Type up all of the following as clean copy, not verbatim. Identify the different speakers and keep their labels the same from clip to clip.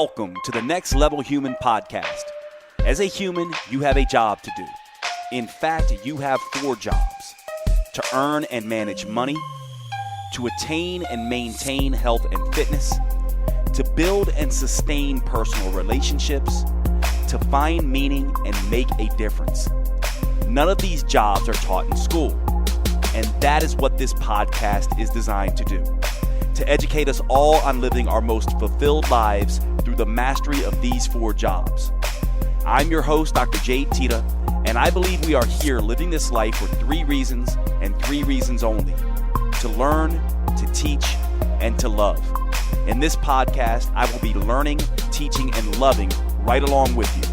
Speaker 1: Welcome to the Next Level Human podcast. As a human, you have a job to do. In fact, you have 4 jobs: to earn and manage money, to attain and maintain health and fitness, to build and sustain personal relationships, to find meaning and make a difference. None of these jobs are taught in school, and that is what this podcast is designed to do. To educate us all on living our most fulfilled lives through the mastery of these 4 jobs. I'm your host, Dr. Jade, Teta, and I believe we are here living this life for 3 reasons and 3 reasons only: to learn, to teach, and to love. In this podcast, I will be learning, teaching, and loving right along with you.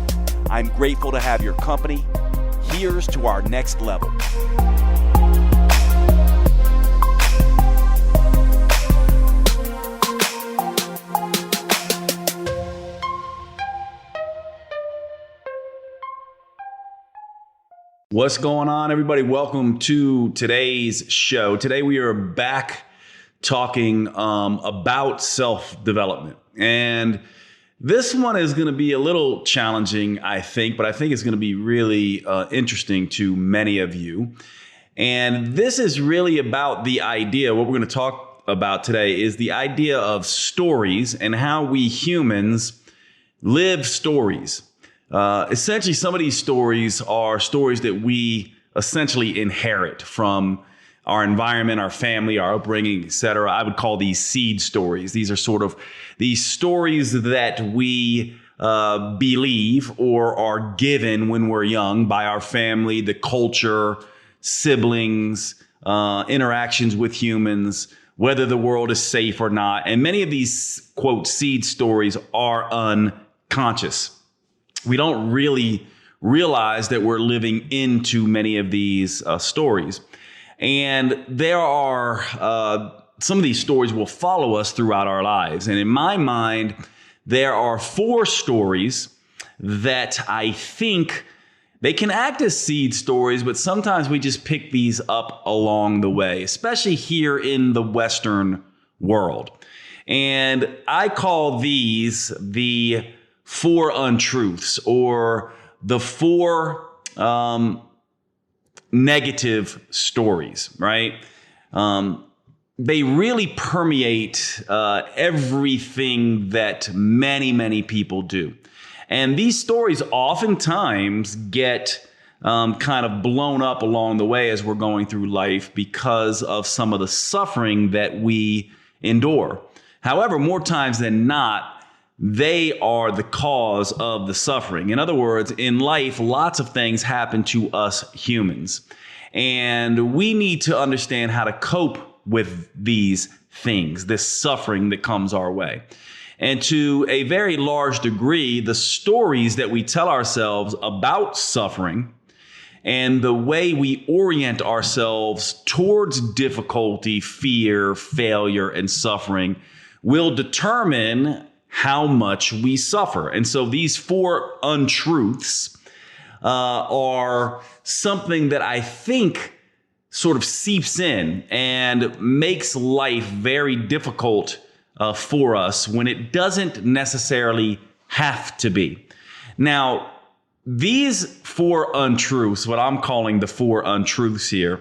Speaker 1: I'm grateful to have your company. Here's to our next level. What's going on, everybody? Welcome to today's show. Today we are back talking about self-development. And this one is going to be a little challenging, I think, but I think it's going to be really interesting to many of you. And this is really about the idea, what we're going to talk about today is the idea of stories and how we humans live stories. Essentially, some of these stories are stories that we essentially inherit from our environment, our family, our upbringing, etc. I would call these seed stories. These are sort of these stories that we believe or are given when we're young by our family, the culture, siblings, interactions with humans, whether the world is safe or not. And many of these, quote, seed stories are unconscious. We don't really realize that we're living into many of these stories. And there are some of these stories will follow us throughout our lives. And in my mind, there are 4 stories that I think they can act as seed stories, but sometimes we just pick these up along the way, especially here in the Western world. And I call these the 4 untruths, or the 4 negative stories, right? They really permeate everything that many people do. And these stories oftentimes get kind of blown up along the way as we're going through life because of some of the suffering that we endure. However, more times than not, they are the cause of the suffering. In other words, in life, lots of things happen to us humans. And we need to understand how to cope with these things, this suffering that comes our way. And to a very large degree, the stories that we tell ourselves about suffering and the way we orient ourselves towards difficulty, fear, failure, and suffering will determine how much we suffer. And so these 4 untruths are something that I think sort of seeps in and makes life very difficult for us when it doesn't necessarily have to be. Now, these 4 untruths, what I'm calling the 4 untruths here,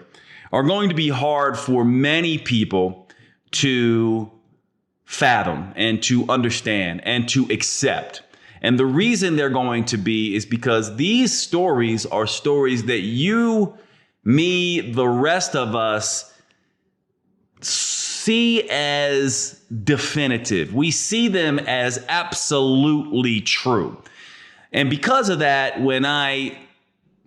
Speaker 1: are going to be hard for many people to fathom and to understand and to accept. And the reason they're going to be is because these stories are stories that you, me, the rest of us see as definitive. We see them as absolutely true. And because of that, when I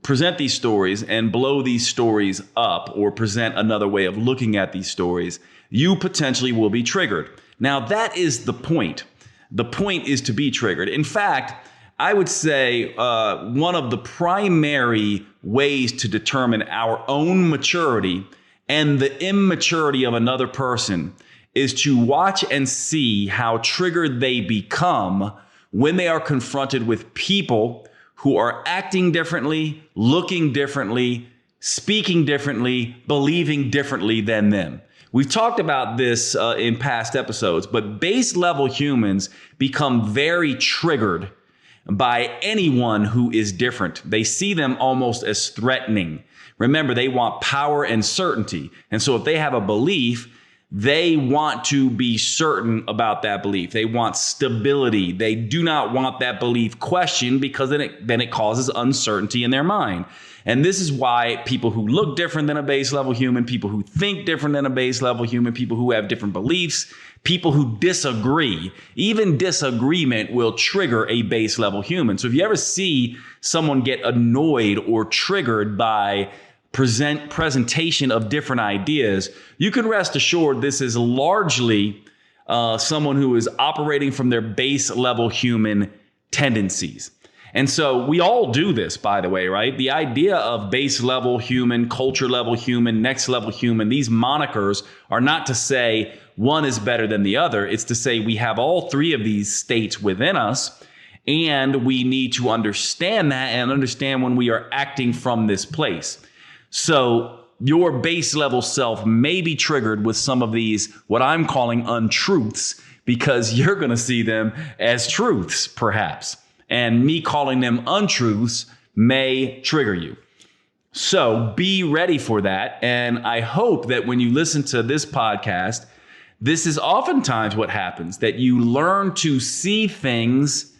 Speaker 1: present these stories and blow these stories up or present another way of looking at these stories, you potentially will be triggered. Now, that is the point. The point is to be triggered. In fact, I would say one of the primary ways to determine our own maturity and the immaturity of another person is to watch and see how triggered they become when they are confronted with people who are acting differently, looking differently, speaking differently, believing differently than them. We've talked about this in past episodes, but base level humans become very triggered by anyone who is different. They see them almost as threatening. Remember, they want power and certainty. And so if they have a belief, they want to be certain about that belief. They want stability. They do not want that belief questioned, because then it causes uncertainty in their mind. And this is why people who look different than a base level human, people who think different than a base level human, people who have different beliefs, people who disagree, even disagreement will trigger a base level human. So if you ever see someone get annoyed or triggered by presentation of different ideas, you can rest assured this is largely someone who is operating from their base level human tendencies. And so we all do this, by the way, right? The idea of base level human, culture level human, next level human, these monikers are not to say one is better than the other. It's to say we have all three of these states within us, and we need to understand that and understand when we are acting from this place. So your base level self may be triggered with some of these, what I'm calling untruths, because you're going to see them as truths, perhaps. And me calling them untruths may trigger you. So be ready for that. And I hope that when you listen to this podcast, this is oftentimes what happens, that you learn to see things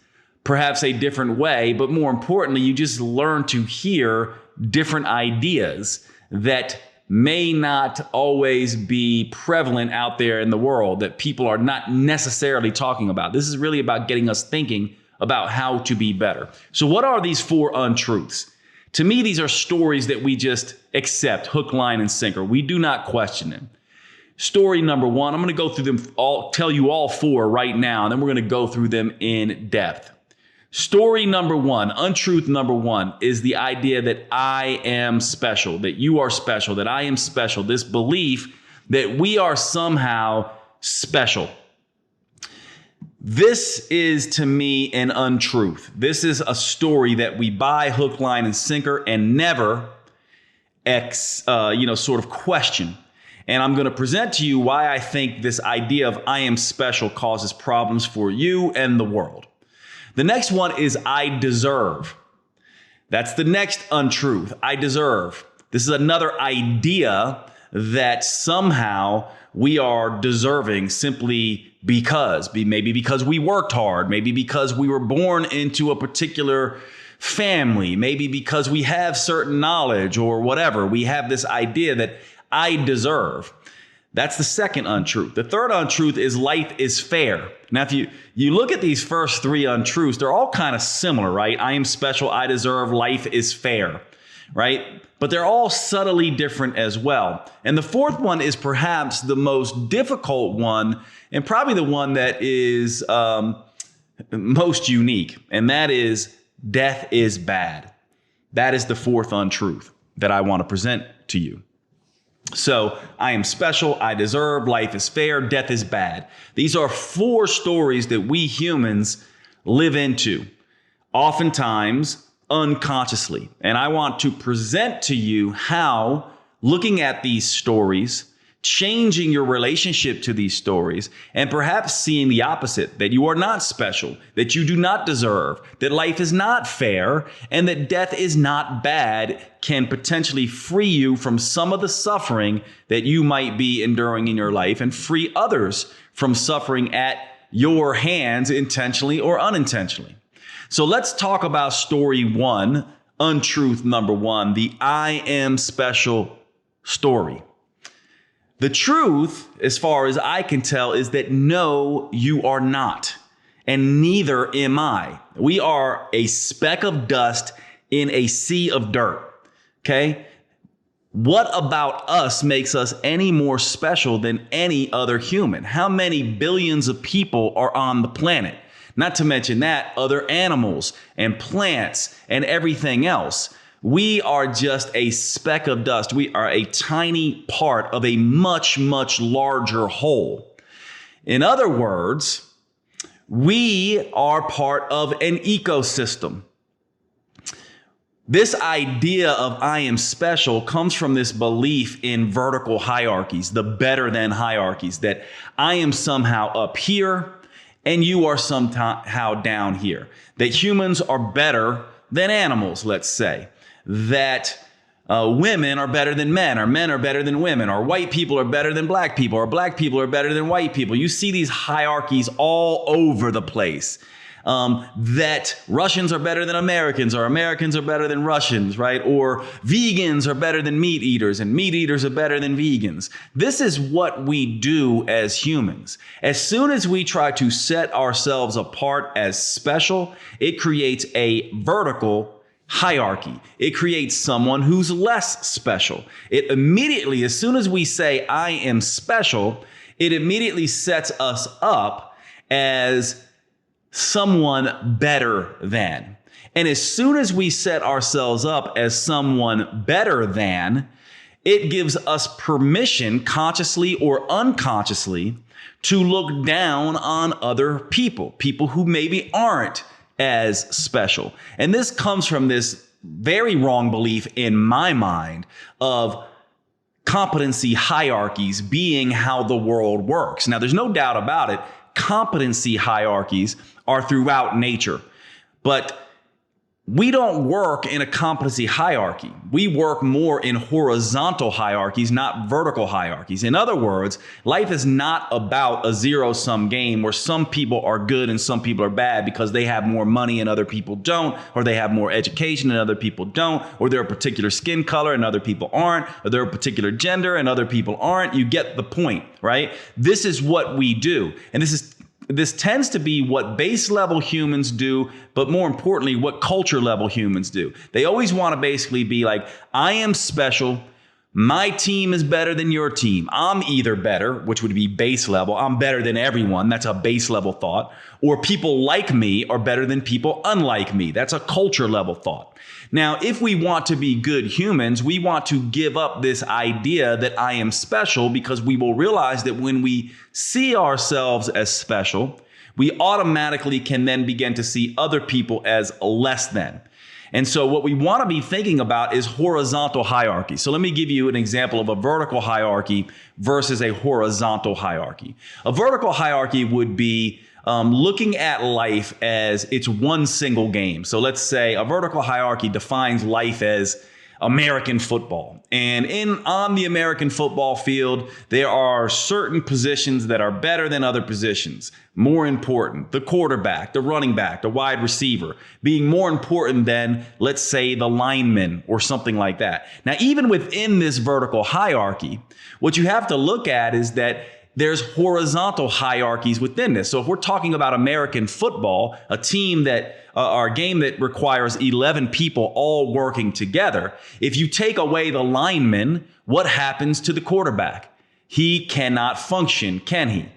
Speaker 1: perhaps a different way, but more importantly, you just learn to hear different ideas that may not always be prevalent out there in the world, that people are not necessarily talking about. This is really about getting us thinking about how to be better. So what are these 4 untruths? To me, these are stories that we just accept, hook, line, and sinker. We do not question them. Story number 1, I'm going to go through them all, tell you all 4 right now, and then we're going to go through them in depth. Story number 1, untruth number 1, is the idea that I am special, that you are special, that I am special. This belief that we are somehow special. This is, to me, an untruth. This is a story that we buy hook, line, and sinker and never sort of question. And I'm going to present to you why I think this idea of I am special causes problems for you and the world. The next one is I deserve. That's the next untruth. I deserve. This is another idea that somehow we are deserving simply because, maybe because we worked hard, maybe because we were born into a particular family, maybe because we have certain knowledge or whatever. We have this idea that I deserve. That's the second untruth. The third untruth is life is fair. Now, if you look at these first 3 untruths, they're all kind of similar, right? I am special, I deserve, life is fair, right? But they're all subtly different as well. And the fourth one is perhaps the most difficult one, and probably the one that is most unique, and that is death is bad. That is the fourth untruth that I want to present to you. So I am special, I deserve, life is fair, death is bad. These are 4 stories that we humans live into, oftentimes unconsciously. And I want to present to you how looking at these stories, changing your relationship to these stories, and perhaps seeing the opposite, that you are not special, that you do not deserve, that life is not fair, and that death is not bad, can potentially free you from some of the suffering that you might be enduring in your life and free others from suffering at your hands, intentionally or unintentionally. So let's talk about story 1, untruth number 1, the I am special story. The truth, as far as I can tell, is that no, you are not, and neither am I. We are a speck of dust in a sea of dirt, okay? What about us makes us any more special than any other human? How many billions of people are on the planet? Not to mention that, other animals and plants and everything else. We are just a speck of dust. We are a tiny part of a much, much larger whole. In other words, we are part of an ecosystem. This idea of I am special comes from this belief in vertical hierarchies, the better than hierarchies, that I am somehow up here and you are somehow down here. That humans are better than animals, let's say. That women are better than men, or men are better than women, or white people are better than black people, or black people are better than white people. You see these hierarchies all over the place. That Russians are better than Americans, or Americans are better than Russians, right? Or vegans are better than meat eaters, and meat eaters are better than vegans. This is what we do as humans. As soon as we try to set ourselves apart as special, it creates a vertical hierarchy. It creates someone who's less special. It immediately, as soon as we say, I am special, it immediately sets us up as someone better than. And as soon as we set ourselves up as someone better than, it gives us permission, consciously or unconsciously, to look down on other people, people who maybe aren't as special. And this comes from this very wrong belief in my mind of competency hierarchies being how the world works. Now, there's no doubt about it. Competency hierarchies are throughout nature, but we don't work in a competency hierarchy. We work more in horizontal hierarchies, not vertical hierarchies. In other words, life is not about a zero-sum game where some people are good and some people are bad because they have more money and other people don't, or they have more education and other people don't, or they're a particular skin color and other people aren't, or they're a particular gender and other people aren't. You get the point, right? This is what we do. And this tends to be what base level humans do, but more importantly, what culture level humans do. They always want to basically be like, I am special. My team is better than your team. I'm either better, which would be base level. I'm better than everyone. That's a base level thought. Or people like me are better than people unlike me. That's a culture level thought. Now, if we want to be good humans, we want to give up this idea that I am special, because we will realize that when we see ourselves as special, we automatically can then begin to see other people as less than. And so what we want to be thinking about is horizontal hierarchy. So let me give you an example of a vertical hierarchy versus a horizontal hierarchy. A vertical hierarchy would be looking at life as it's one single game. So let's say a vertical hierarchy defines life as American football. And on the American football field, there are certain positions that are better than other positions. More important, the quarterback, the running back, the wide receiver, being more important than, let's say, the lineman or something like that. Now, even within this vertical hierarchy, what you have to look at is that there's horizontal hierarchies within this. So if we're talking about American football, a team that or a game that requires 11 people all working together, if you take away the lineman, what happens to the quarterback? He cannot function, can he?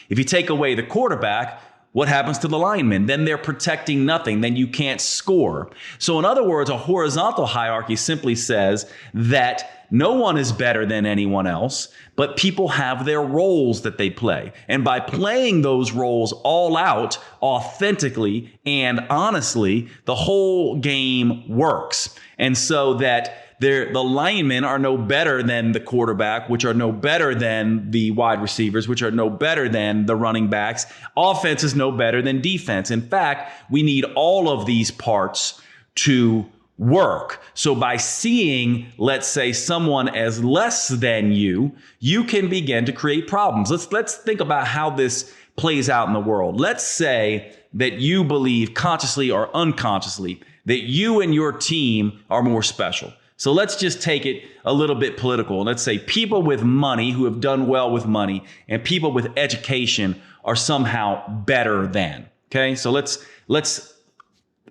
Speaker 1: If you take away the quarterback, what happens to the lineman? Then they're protecting nothing. Then you can't score. So in other words, a horizontal hierarchy simply says that no one is better than anyone else, but people have their roles that they play. And by playing those roles all out, authentically and honestly, the whole game works. And so that the linemen are no better than the quarterback, which are no better than the wide receivers, which are no better than the running backs. Offense is no better than defense. In fact, we need all of these parts to work. So by seeing, let's say, someone as less than you, you can begin to create problems. Let's think about how this plays out in the world. Let's say that you believe consciously or unconsciously that you and your team are more special. So let's just take it a little bit political. Let's say people with money who have done well with money and people with education are somehow better than. Okay, so let's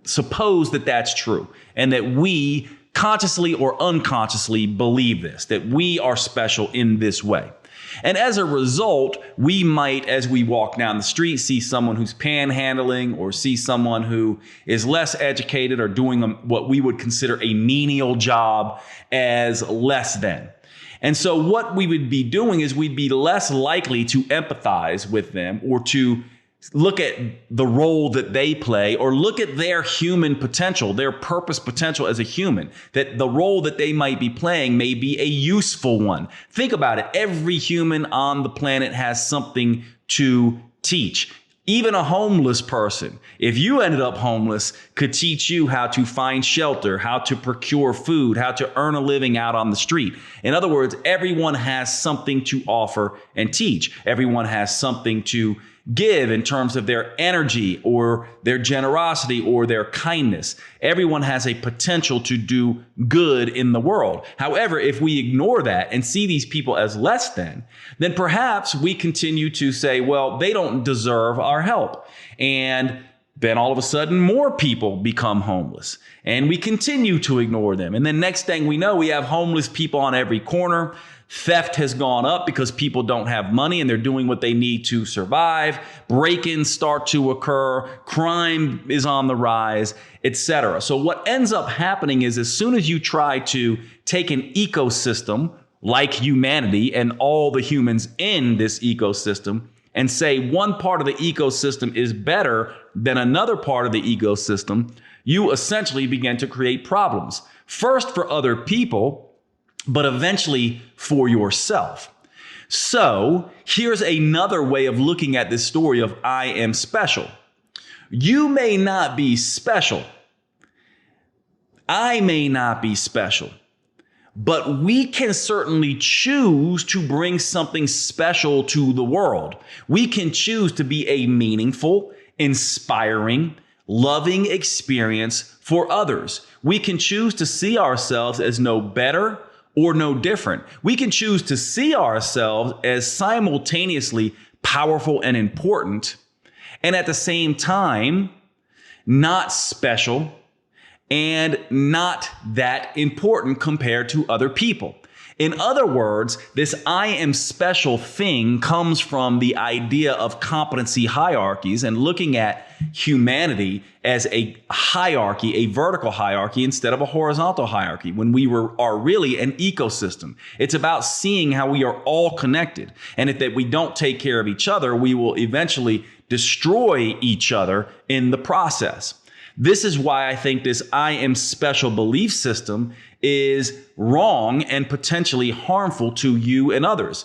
Speaker 1: suppose that that's true and that we consciously or unconsciously believe this, that we are special in this way. And as a result, we might, as we walk down the street, see someone who's panhandling or see someone who is less educated or doing what we would consider a menial job as less than. And so what we would be doing is we'd be less likely to empathize with them or to look at the role that they play, or look at their human potential, their purpose potential as a human, that the role that they might be playing may be a useful one. Think about it. Every human on the planet has something to teach. Even a homeless person, if you ended up homeless, could teach you how to find shelter, how to procure food, how to earn a living out on the street. In other words, everyone has something to offer and teach. Everyone has something to give in terms of their energy or their generosity or their kindness. Everyone has a potential to do good in the world. However, if we ignore that and see these people as less than, then perhaps we continue to say, well, they don't deserve our help. And then all of a sudden, more people become homeless and we continue to ignore them. And then next thing we know, we have homeless people on every corner. Theft has gone up because people don't have money and they're doing what they need to survive. Break-ins start to occur. Crime is on the rise, etc. So what ends up happening is as soon as you try to take an ecosystem like humanity and all the humans in this ecosystem and say one part of the ecosystem is better than another part of the ecosystem, you essentially begin to create problems. First for other people, but eventually for yourself. So here's another way of looking at this story of I am special. You may not be special. I may not be special. But we can certainly choose to bring something special to the world. We can choose to be a meaningful, inspiring, loving experience for others. We can choose to see ourselves as no better or no different. We can choose to see ourselves as simultaneously powerful and important, and at the same time, not special and not that important compared to other people. In other words, this I am special thing comes from the idea of competency hierarchies and looking at humanity as a hierarchy, a vertical hierarchy instead of a horizontal hierarchy, when we are really an ecosystem. It's about seeing how we are all connected. And if that we don't take care of each other, we will eventually destroy each other in the process. This is why I think this I am special belief system is wrong and potentially harmful to you and others.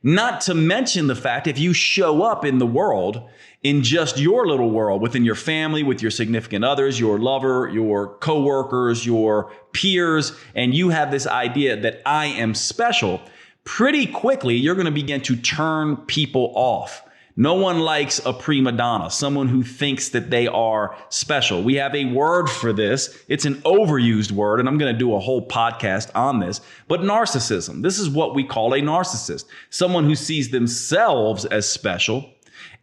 Speaker 1: Not to mention the fact if you show up in the world, in just your little world, within your family, with your significant others, your lover, your coworkers, your peers, and you have this idea that I am special, pretty quickly you're going to begin to turn people off. No one likes a prima donna, someone who thinks that they are special. We have a word for this. It's an overused word, and I'm going to do a whole podcast on this. But narcissism, this is what we call a narcissist. Someone who sees themselves as special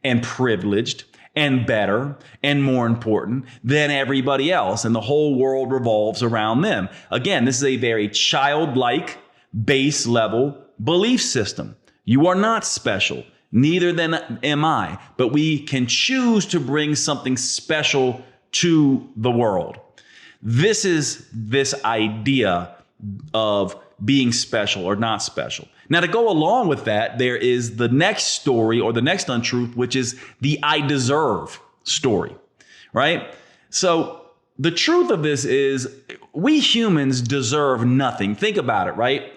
Speaker 1: and privileged and better and more important than everybody else, and the whole world revolves around them. Again, this is a very childlike, base level belief system. You are not special. Neither then am I, but we can choose to bring something special to the world. This is this idea of being special or not special. Now, to go along with that, there is the next story or the next untruth, which is the I deserve story, right? So the truth of this is we humans deserve nothing. Think about it, right?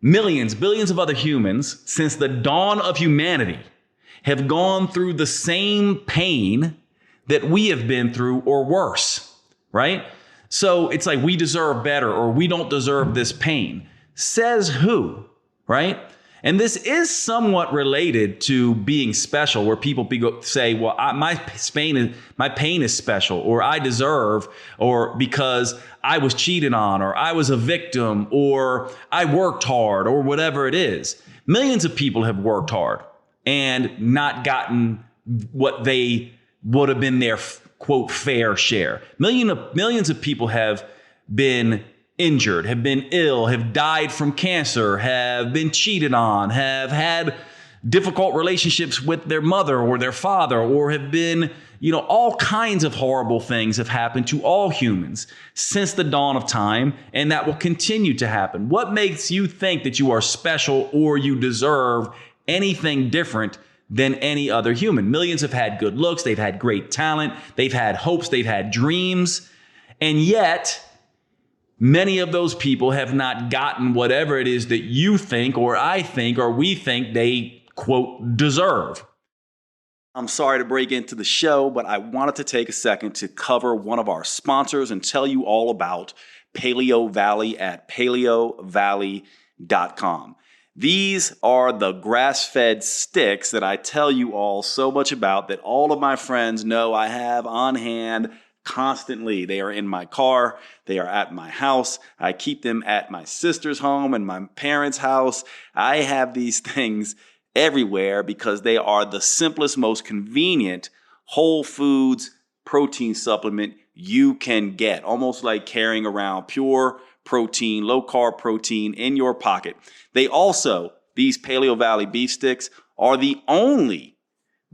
Speaker 1: Millions, billions of other humans since the dawn of humanity have gone through the same pain that we have been through or worse, right? So it's like we deserve better or we don't deserve this pain. Says who, right? And this is somewhat related to being special, where people say, well, my pain is special, or I deserve, or because I was cheated on, or I was a victim, or I worked hard, or whatever it is. Millions of people have worked hard and not gotten what they would have been their, quote, fair share. Millions of people have been injured, have been ill, have died from cancer, have been cheated on, have had difficult relationships with their mother or their father, or have been, all kinds of horrible things have happened to all humans since the dawn of time, and that will continue to happen. What makes you think that you are special or you deserve anything different than any other human. Millions have had good looks, they've had great talent, they've had hopes, they've had dreams, and yet many of those people have not gotten whatever it is that you think or I think or we think they, quote, deserve. I'm sorry to break into the show, but I wanted to take a second to cover one of our sponsors and tell you all about Paleo Valley at paleovalley.com. These are the grass-fed sticks that I tell you all so much about that all of my friends know I have on hand constantly. They are in my car. They are at my house. I keep them at my sister's home and my parents' house. I have these things everywhere because they are the simplest, most convenient whole foods protein supplement you can get. Almost like carrying around pure protein, low carb protein in your pocket. They also, these Paleo Valley beef sticks are the only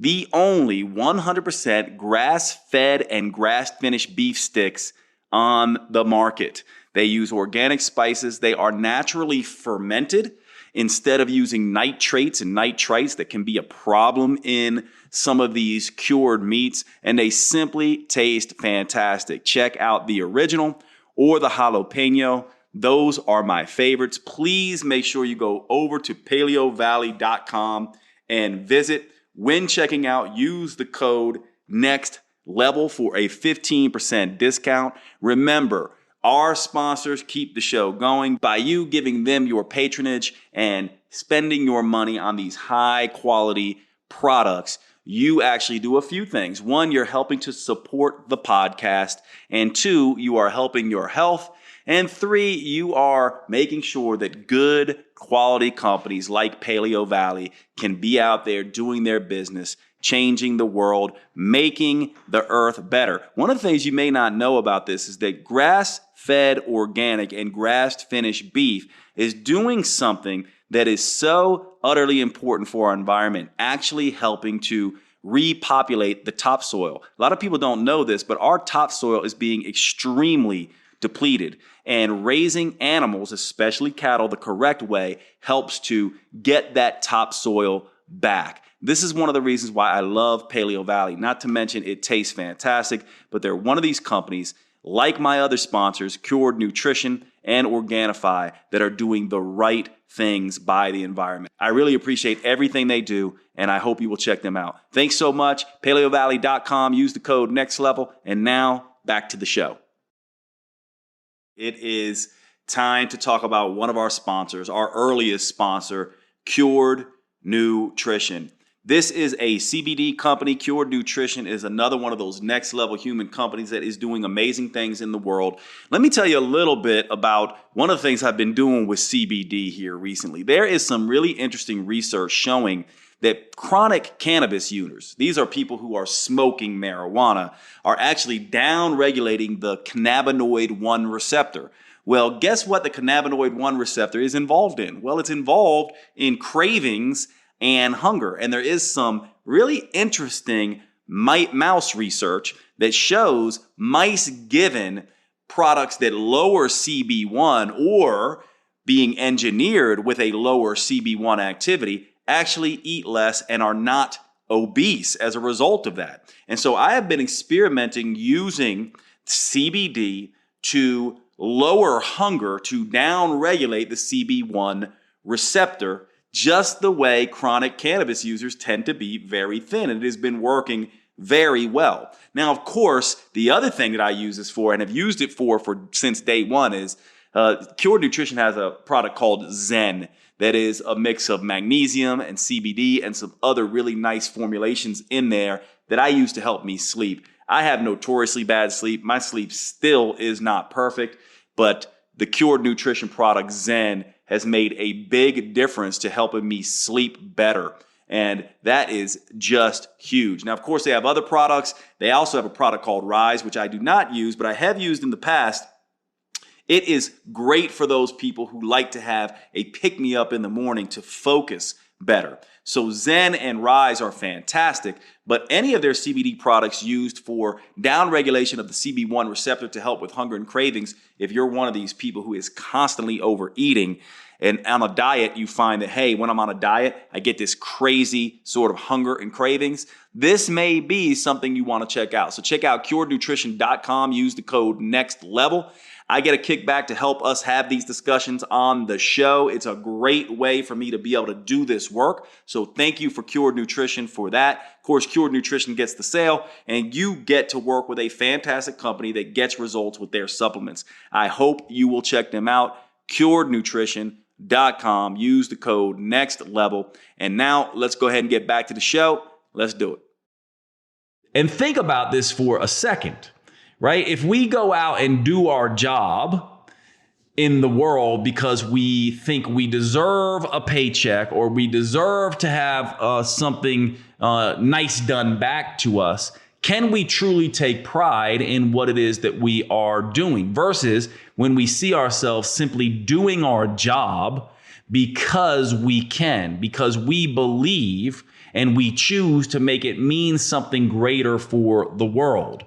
Speaker 1: 100% grass-fed and grass-finished beef sticks on the market. They use organic spices. They are naturally fermented instead of using nitrates and nitrites that can be a problem in some of these cured meats, and they simply taste fantastic. Check out the original or the jalapeno. Those are my favorites. Please make sure you go over to paleovalley.com and visit. When checking out, use the code NEXTLEVEL for a 15% discount. Remember, our sponsors keep the show going by you giving them your patronage and spending your money on these high quality products. You actually do a few things. One, you're helping to support the podcast. And two, you are helping your health. And three, you are making sure that good quality companies like Paleo Valley can be out there doing their business, changing the world, making the earth better. One of the things you may not know about this is that grass-fed organic and grass-finished beef is doing something that is so utterly important for our environment, actually helping to repopulate the topsoil. A lot of people don't know this, but our topsoil is being extremely depleted, and raising animals, especially cattle, the correct way helps to get that topsoil back. This is one of the reasons why I love Paleo Valley. Not to mention it tastes fantastic, but they're one of these companies, like my other sponsors, Cured Nutrition and Organifi, that are doing the right things by the environment. I really appreciate everything they do, and I hope you will check them out. Thanks so much. paleovalley.com. Use the code NEXTLEVEL. And now back to the show. It is time to talk about one of our sponsors, our earliest sponsor, Cured Nutrition. This is a CBD company. Cured Nutrition is another one of those next level human companies that is doing amazing things in the world. Let me tell you a little bit about one of the things I've been doing with CBD here recently. There is some really interesting research showing that chronic cannabis users, these are people who are smoking marijuana, are actually down-regulating the cannabinoid 1 receptor. Well, guess what the cannabinoid 1 receptor is involved in? Well, it's involved in cravings and hunger. And there is some really interesting mouse research that shows mice given products that lower CB1 or being engineered with a lower CB1 activity actually eat less and are not obese as a result of that. And so I have been experimenting using CBD to lower hunger, to down-regulate the CB1 receptor, just the way chronic cannabis users tend to be very thin. And it has been working very well. Now, of course, the other thing that I use this for and have used it for since day one is Cured Nutrition has a product called Zen that is a mix of magnesium and CBD and some other really nice formulations in there that I use to help me sleep. I have notoriously bad sleep. My sleep still is not perfect, but the Cured Nutrition product Zen has made a big difference to helping me sleep better. And that is just huge. Now, of course, they have other products. They also have a product called Rise, which I do not use, but I have used in the past. It is great for those people who like to have a pick-me-up in the morning to focus better. So Zen and Rise are fantastic, but any of their CBD products used for downregulation of the CB1 receptor to help with hunger and cravings, if you're one of these people who is constantly overeating and on a diet, you find that, hey, when I'm on a diet, I get this crazy sort of hunger and cravings. This may be something you want to check out. So check out curednutrition.com, use the code NEXTLEVEL. I get a kickback to help us have these discussions on the show. It's a great way for me to be able to do this work. So thank you for Cured Nutrition for that. Of course, Cured Nutrition gets the sale, and you get to work with a fantastic company that gets results with their supplements. I hope you will check them out. curednutrition.com. Use the code NEXTLEVEL. And now let's go ahead and get back to the show. Let's do it. And think about this for a second. Right? If we go out and do our job in the world because we think we deserve a paycheck or we deserve to have something nice done back to us, can we truly take pride in what it is that we are doing versus when we see ourselves simply doing our job because we can, because we believe and we choose to make it mean something greater for the world?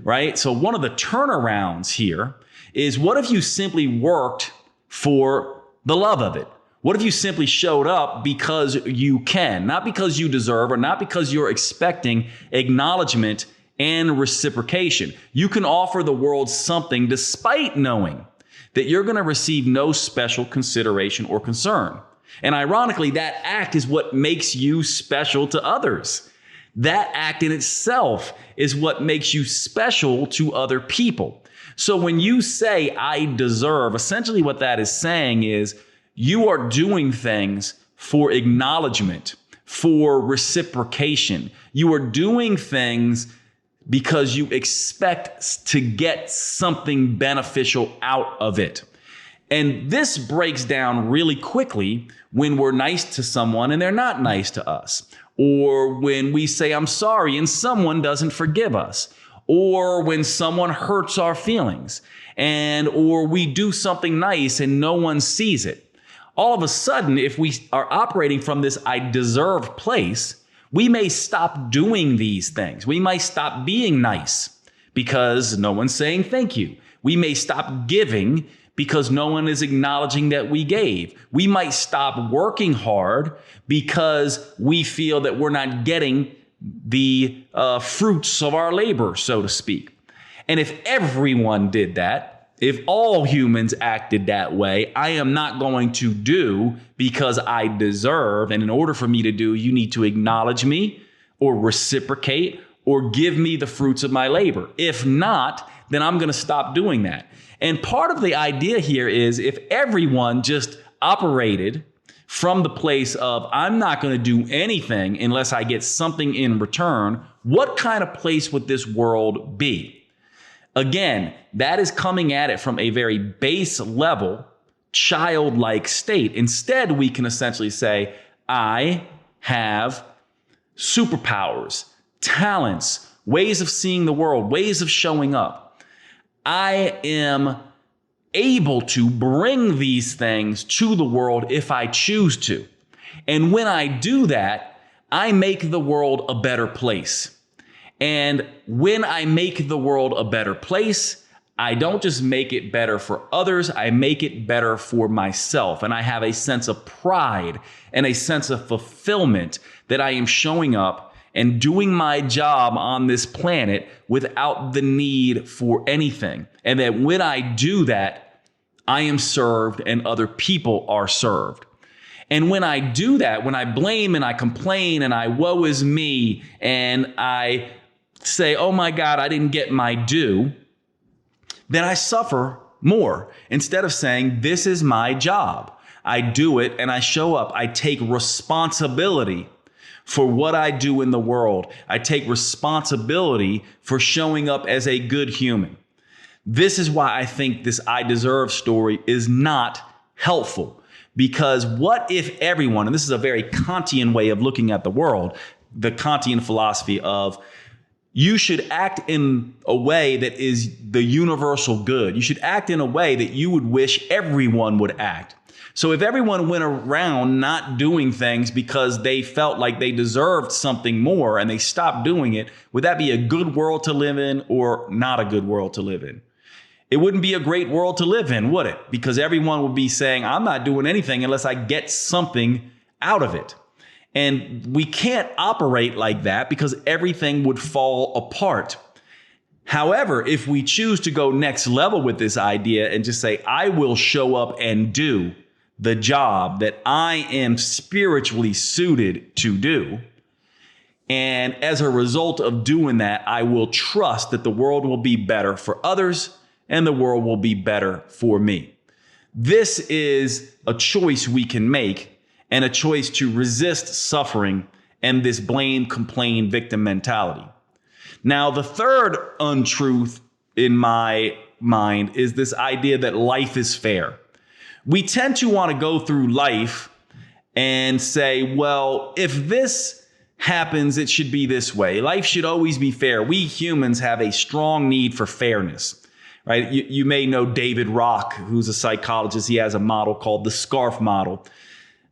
Speaker 1: Right? So one of the turnarounds here is, what if you simply worked for the love of it? What if you simply showed up because you can, not because you deserve or not because you're expecting acknowledgement and reciprocation? You can offer the world something despite knowing that you're going to receive no special consideration or concern. And ironically, that act is what makes you special to others. That act in itself is what makes you special to other people. So when you say, I deserve, essentially what that is saying is you are doing things for acknowledgement, for reciprocation. You are doing things because you expect to get something beneficial out of it. And this breaks down really quickly when we're nice to someone and they're not nice to us. Or when we say, I'm sorry, and someone doesn't forgive us. Or when someone hurts our feelings. Or we do something nice and no one sees it. All of a sudden, if we are operating from this I deserve place, we may stop doing these things. We might stop being nice because no one's saying thank you. We may stop giving because no one is acknowledging that we gave. We might stop working hard because we feel that we're not getting the fruits of our labor, so to speak. And if everyone did that, if all humans acted that way, I am not going to do because I deserve. And in order for me to do, you need to acknowledge me or reciprocate or give me the fruits of my labor. If not, then I'm going to stop doing that. And part of the idea here is if everyone just operated from the place of I'm not going to do anything unless I get something in return, what kind of place would this world be? Again, that is coming at it from a very base level, childlike state. Instead, we can essentially say, I have superpowers, talents, ways of seeing the world, ways of showing up. I am able to bring these things to the world if I choose to. And when I do that, I make the world a better place. And when I make the world a better place, I don't just make it better for others, I make it better for myself. And I have a sense of pride and a sense of fulfillment that I am showing up and doing my job on this planet without the need for anything. And that when I do that, I am served and other people are served. And when I do that, when I blame and I complain and I woe is me and I say, oh my God, I didn't get my due, then I suffer more. Instead of saying, this is my job. I do it and I show up. I take responsibility for what I do in the world. I take responsibility for showing up as a good human. This is why I think this I deserve story is not helpful. Because what if everyone, and this is a very Kantian way of looking at the world, the Kantian philosophy of you should act in a way that is the universal good. You should act in a way that you would wish everyone would act. So if everyone went around not doing things because they felt like they deserved something more and they stopped doing it, would that be a good world to live in or not a good world to live in? It wouldn't be a great world to live in, would it? Because everyone would be saying, I'm not doing anything unless I get something out of it. And we can't operate like that because everything would fall apart. However, if we choose to go next level with this idea and just say, I will show up and do the job that I am spiritually suited to do, and as a result of doing that, I will trust that the world will be better for others and the world will be better for me. This is a choice we can make, and a choice to resist suffering and this blame, complain, victim mentality. Now, the third untruth in my mind is this idea that life is fair. We tend to want to go through life and say, well, if this happens, it should be this way. Life should always be fair. We humans have a strong need for fairness. Right? You may know David Rock, who's a psychologist. He has a model called the SCARF model,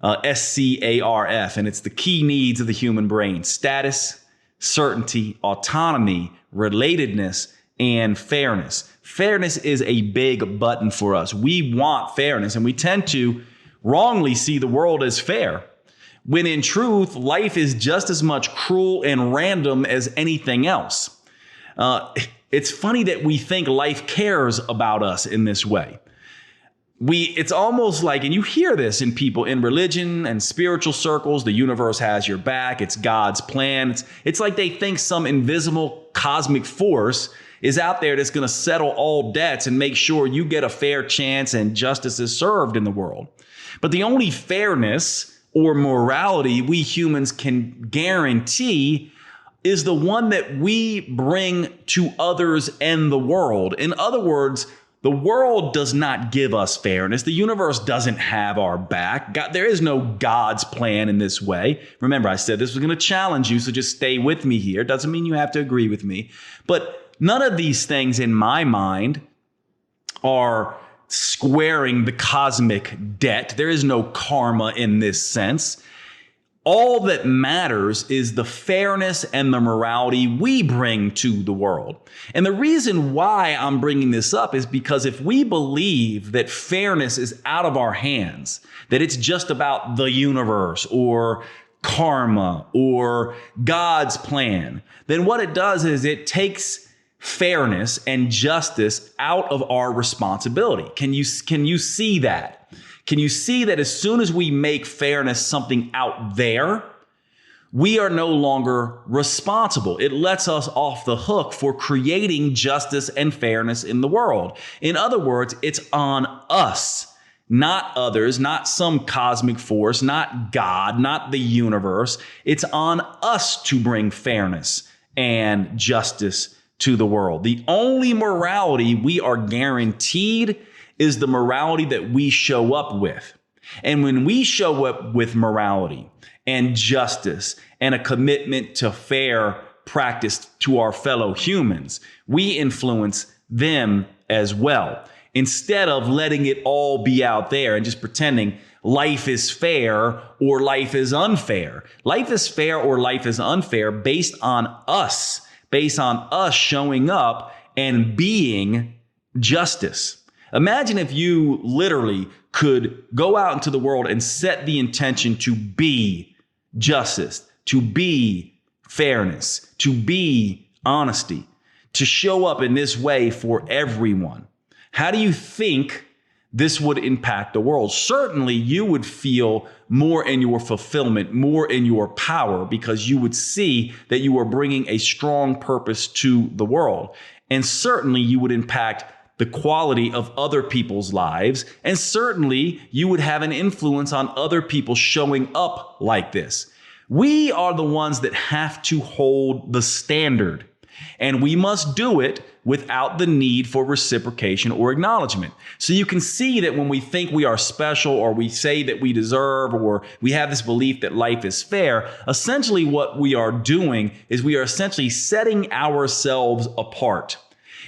Speaker 1: SCARF, and it's the key needs of the human brain: status, certainty, autonomy, relatedness, and fairness. Fairness is a big button for us. We want fairness, and we tend to wrongly see the world as fair, when in truth, life is just as much cruel and random as anything else. It's funny that we think life cares about us in this way. It's almost like, and you hear this in people in religion and spiritual circles, the universe has your back. It's God's plan. It's like they think some invisible cosmic force is out there that's going to settle all debts and make sure you get a fair chance and justice is served in the world. But the only fairness or morality we humans can guarantee is the one that we bring to others and the world. In other words, the world does not give us fairness. The universe doesn't have our back. There is no God's plan in this way. Remember, I said this was going to challenge you, so just stay with me here. Doesn't mean you have to agree with me. But none of these things in my mind are squaring the cosmic debt. There is no karma in this sense. All that matters is the fairness and the morality we bring to the world. And the reason why I'm bringing this up is because if we believe that fairness is out of our hands, that it's just about the universe or karma or God's plan, then what it does is it takes fairness and justice out of our responsibility. Can you see that? Can you see that as soon as we make fairness something out there, we are no longer responsible? It lets us off the hook for creating justice and fairness in the world. In other words, it's on us, not others, not some cosmic force, not God, not the universe. It's on us to bring fairness and justice to the world. The only morality we are guaranteed is the morality that we show up with. And when we show up with morality and justice and a commitment to fair practice to our fellow humans, we influence them as well. Instead of letting it all be out there and just pretending life is fair or life is unfair. Life is fair or life is unfair based on us showing up and being justice. Imagine if you literally could go out into the world and set the intention to be justice, to be fairness, to be honesty, to show up in this way for everyone. How do you think this would impact the world? Certainly, you would feel more in your fulfillment, more in your power, because you would see that you are bringing a strong purpose to the world. And certainly, you would impact the quality of other people's lives. And certainly, you would have an influence on other people showing up like this. We are the ones that have to hold the standard. And we must do it without the need for reciprocation or acknowledgement. So you can see that when we think we are special, or we say that we deserve, or we have this belief that life is fair, essentially what we are doing is we are essentially setting ourselves apart.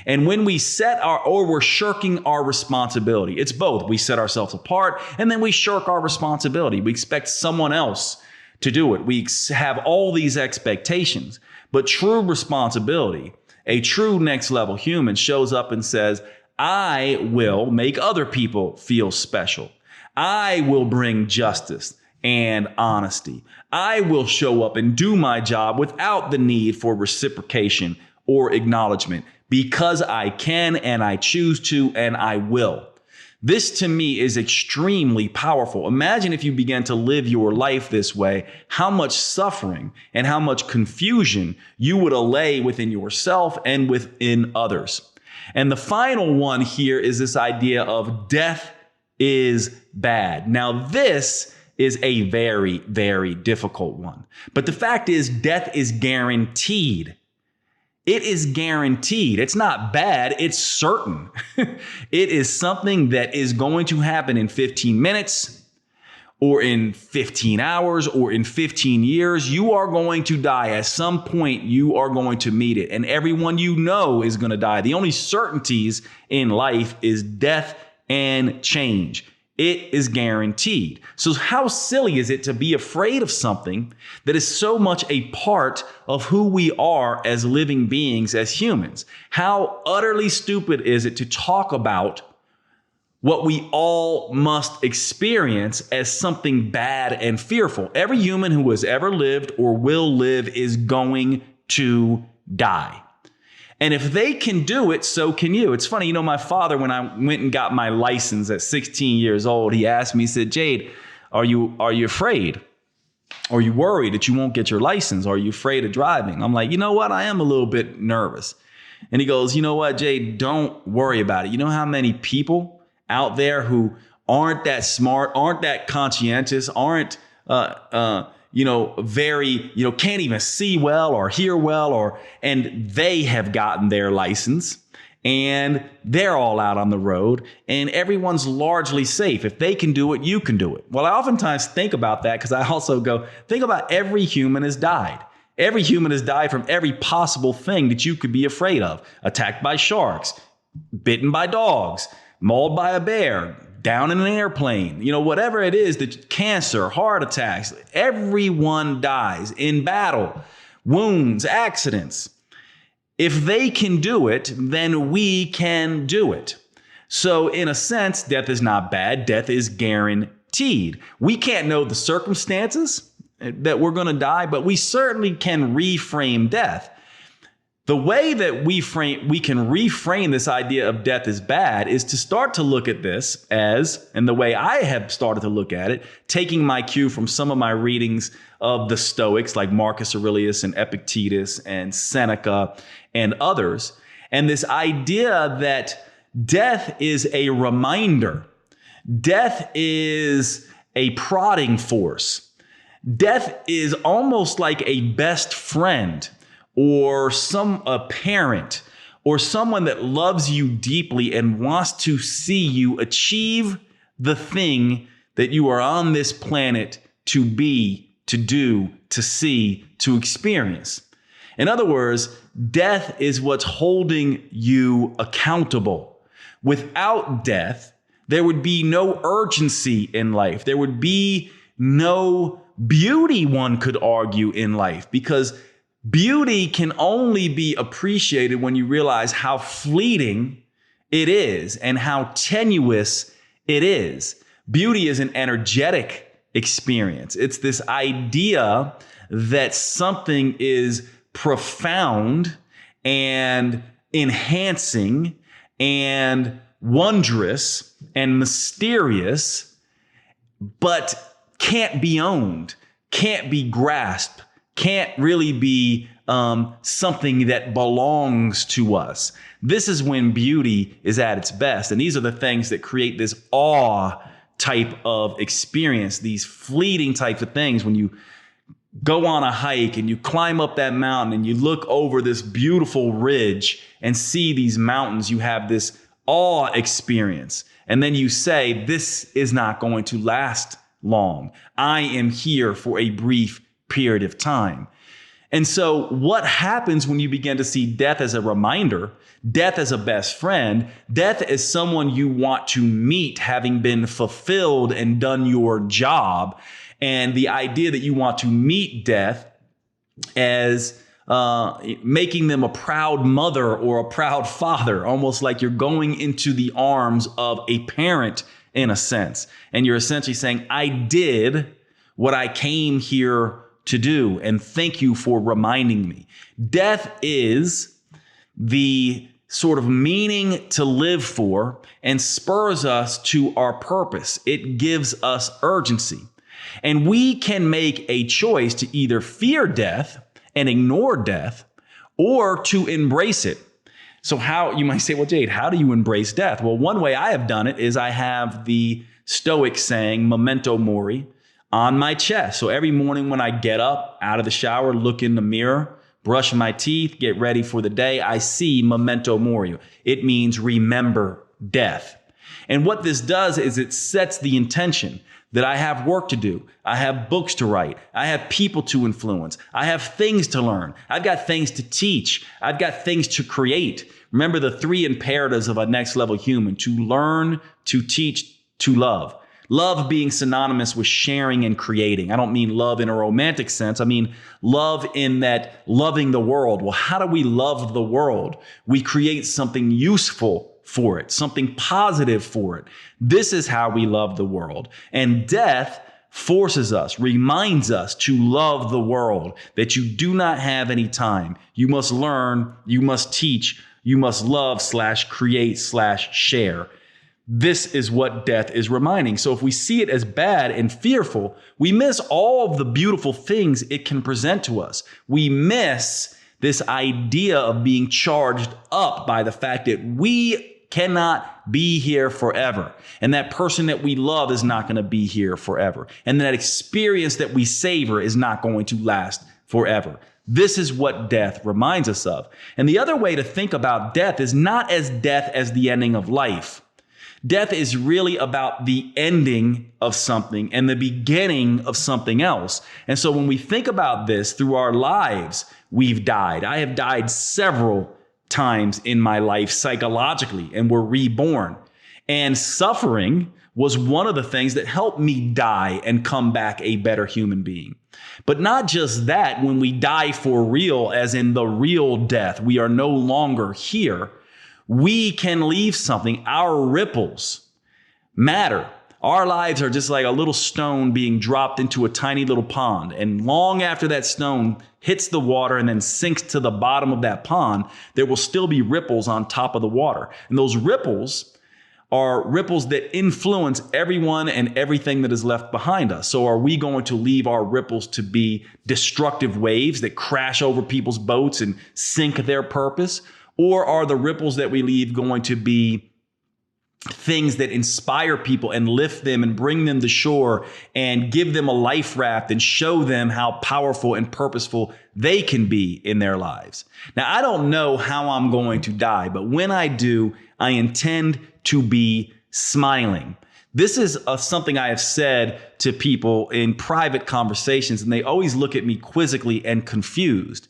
Speaker 1: And when we we're shirking our responsibility, it's both. We set ourselves apart and then we shirk our responsibility. We expect someone else to do it. We have all these expectations, but true responsibility, a true next level human shows up and says, I will make other people feel special. I will bring justice and honesty. I will show up and do my job without the need for reciprocation or acknowledgement because I can and I choose to and I will. This to me is extremely powerful. Imagine if you began to live your life this way, how much suffering and how much confusion you would allay within yourself and within others. And the final one here is this idea of death is bad. Now, this is a very, very difficult one. But the fact is, death is guaranteed. It is guaranteed. It's not bad. It's certain. It is something that is going to happen in 15 minutes or in 15 hours or in 15 years. You are going to die. At some point, you are going to meet it. And everyone you know is going to die. The only certainties in life is death and change. It is guaranteed. So how silly is it to be afraid of something that is so much a part of who we are as living beings, as humans? How utterly stupid is it to talk about what we all must experience as something bad and fearful? Every human who has ever lived or will live is going to die. And if they can do it, so can you. It's funny, my father, when I went and got my license at 16 years old, he asked me, he said, Jade, are you afraid? Are you worried that you won't get your license? Are you afraid of driving? I'm like, you know what? I am a little bit nervous. And he goes, you know what, Jade, don't worry about it. You know how many people out there who aren't that smart, aren't that conscientious, aren't, very, can't even see well or hear well, and they have gotten their license and they're all out on the road and everyone's largely safe. If they can do it, you can do it. Well, I oftentimes think about that because I also think about every human has died. Every human has died from every possible thing that you could be afraid of. Attacked by sharks, bitten by dogs, mauled by a bear, down in an airplane, whatever it is, the cancer, heart attacks, everyone dies in battle, wounds, accidents. If they can do it, then we can do it. So in a sense, death is not bad. Death is guaranteed. We can't know the circumstances that we're going to die, but we certainly can reframe death. The way that we can reframe this idea of death is bad is to start to look at this as, and the way I have started to look at it, taking my cue from some of my readings of the Stoics like Marcus Aurelius and Epictetus and Seneca and others, and this idea that death is a reminder. Death is a prodding force. Death is almost like a best friend or a parent, or someone that loves you deeply and wants to see you achieve the thing that you are on this planet to be, to do, to see, to experience. In other words, death is what's holding you accountable. Without death, there would be no urgency in life. There would be no beauty, one could argue, in life, because beauty can only be appreciated when you realize how fleeting it is and how tenuous it is. Beauty is an energetic experience. It's this idea that something is profound and enhancing and wondrous and mysterious, but can't be owned, can't be grasped, can't really be something that belongs to us. This is when beauty is at its best. And these are the things that create this awe type of experience, these fleeting types of things. When you go on a hike and you climb up that mountain and you look over this beautiful ridge and see these mountains, you have this awe experience. And then you say, this is not going to last long. I am here for a brief period of time. And so what happens when you begin to see death as a reminder, death as a best friend, death as someone you want to meet having been fulfilled and done your job, and the idea that you want to meet death as making them a proud mother or a proud father, almost like you're going into the arms of a parent in a sense. And you're essentially saying, I did what I came here to do, and thank you for reminding me. Death is the sort of meaning to live for and spurs us to our purpose. It gives us urgency. And we can make a choice to either fear death and ignore death, or to embrace it. So how, you might say, well, Jade, how do you embrace death? Well, one way I have done it is I have the Stoic saying, memento mori, on my chest. So every morning when I get up out of the shower, look in the mirror, brush my teeth, get ready for the day, I see memento mori. It means remember death. And what this does is it sets the intention that I have work to do. I have books to write. I have people to influence. I have things to learn. I've got things to teach. I've got things to create. Remember the 3 imperatives of a next level human: to learn, to teach, to love. Love being synonymous with sharing and creating. I don't mean love in a romantic sense. I mean love in that loving the world. Well, how do we love the world? We create something useful for it, something positive for it. This is how we love the world. And death forces us, reminds us to love the world, that you do not have any time. You must learn, you must teach, you must love / create / share. This is what death is reminding. So if we see it as bad and fearful, we miss all of the beautiful things it can present to us. We miss this idea of being charged up by the fact that we cannot be here forever. And that person that we love is not going to be here forever. And that experience that we savor is not going to last forever. This is what death reminds us of. And the other way to think about death is not as death as the ending of life. Death is really about the ending of something and the beginning of something else. And so when we think about this through our lives, we've died. I have died several times in my life psychologically, and were reborn. And suffering was one of the things that helped me die and come back a better human being. But not just that, when we die for real, as in the real death, we are no longer here. We can leave something. Our ripples matter. Our lives are just like a little stone being dropped into a tiny little pond. And long after that stone hits the water and then sinks to the bottom of that pond, there will still be ripples on top of the water. And those ripples are ripples that influence everyone and everything that is left behind us. So are we going to leave our ripples to be destructive waves that crash over people's boats and sink their purpose? Or are the ripples that we leave going to be things that inspire people and lift them and bring them to shore and give them a life raft and show them how powerful and purposeful they can be in their lives? Now, I don't know how I'm going to die, but when I do, I intend to be smiling. This is something I have said to people in private conversations, and they always look at me quizzically and confused.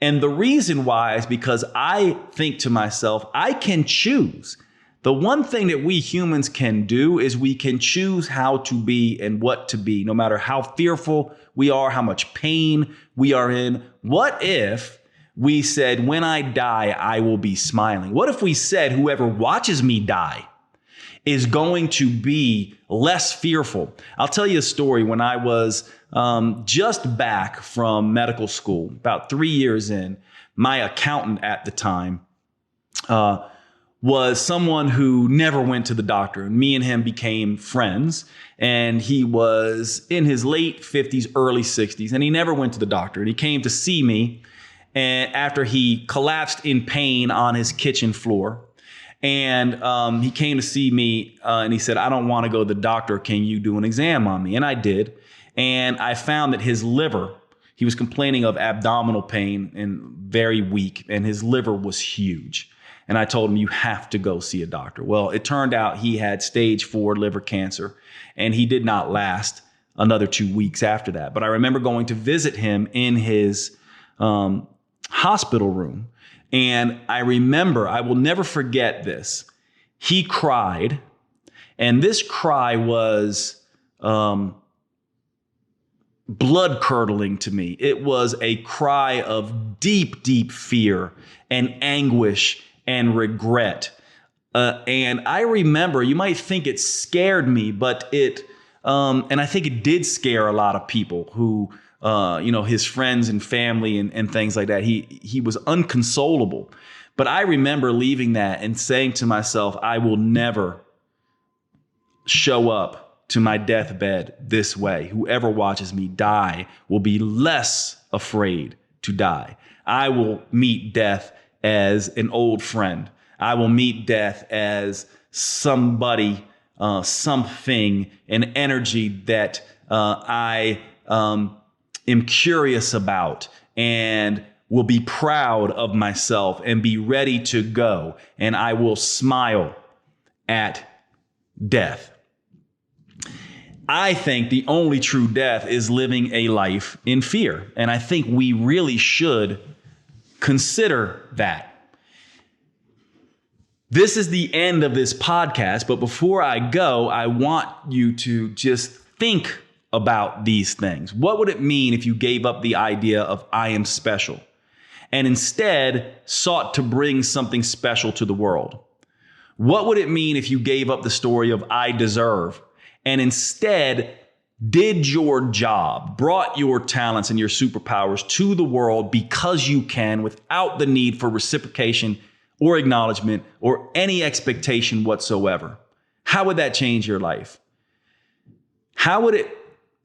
Speaker 1: And the reason why is because I think to myself, I can choose. The one thing that we humans can do is we can choose how to be and what to be, no matter how fearful we are, how much pain we are in. What if we said, when I die, I will be smiling? What if we said, whoever watches me die is going to be less fearful? I'll tell you a story. When I was just back from medical school, about 3 years in, my accountant at the time was someone who never went to the doctor. And me and him became friends. And he was in his late 50s, early 60s, and he never went to the doctor. And he came to see me and after he collapsed in pain on his kitchen floor. And he came to see me and he said, I don't want to go to the doctor. Can you do an exam on me? And I did. And I found that his liver, he was complaining of abdominal pain and very weak, and his liver was huge. And I told him, you have to go see a doctor. Well, it turned out he had stage 4 liver cancer, and he did not last another 2 weeks after that. But I remember going to visit him in his hospital room. And I remember, I will never forget this. He cried, and this cry was blood curdling to me. It was a cry of deep, deep fear and anguish and regret. And I remember, you might think it scared me, but and I think it did scare a lot of people who, his friends and family and things like that. He was unconsolable. But I remember leaving that and saying to myself, I will never show up to my deathbed this way. Whoever watches me die will be less afraid to die. I will meet death as an old friend. I will meet death as somebody, something, an energy that I am curious about and will be proud of myself and be ready to go. And I will smile at death. I think the only true death is living a life in fear. And I think we really should consider that. This is the end of this podcast, but before I go, I want you to just think about these things. What would it mean if you gave up the idea of I am special and instead sought to bring something special to the world? What would it mean if you gave up the story of I deserve and instead did your job, brought your talents and your superpowers to the world because you can, without the need for reciprocation or acknowledgement or any expectation whatsoever? How would that change your life? How would it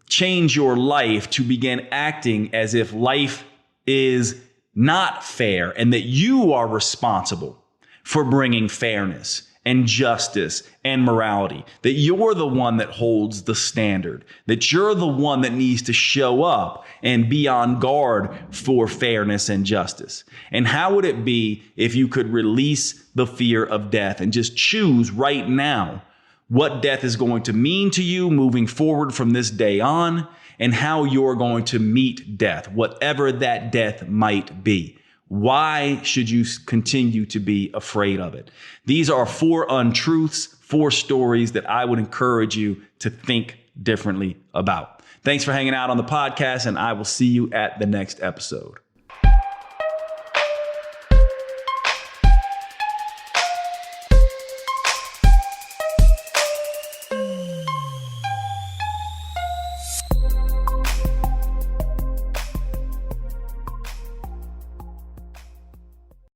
Speaker 1: change your life to begin acting as if life is not fair and that you are responsible for bringing fairness and justice and morality, that you're the one that holds the standard, that you're the one that needs to show up and be on guard for fairness and justice? And how would it be if you could release the fear of death and just choose right now what death is going to mean to you moving forward from this day on, and how you're going to meet death, whatever that death might be? Why should you continue to be afraid of it? These are 4 untruths, 4 stories that I would encourage you to think differently about. Thanks for hanging out on the podcast, and I will see you at the next episode.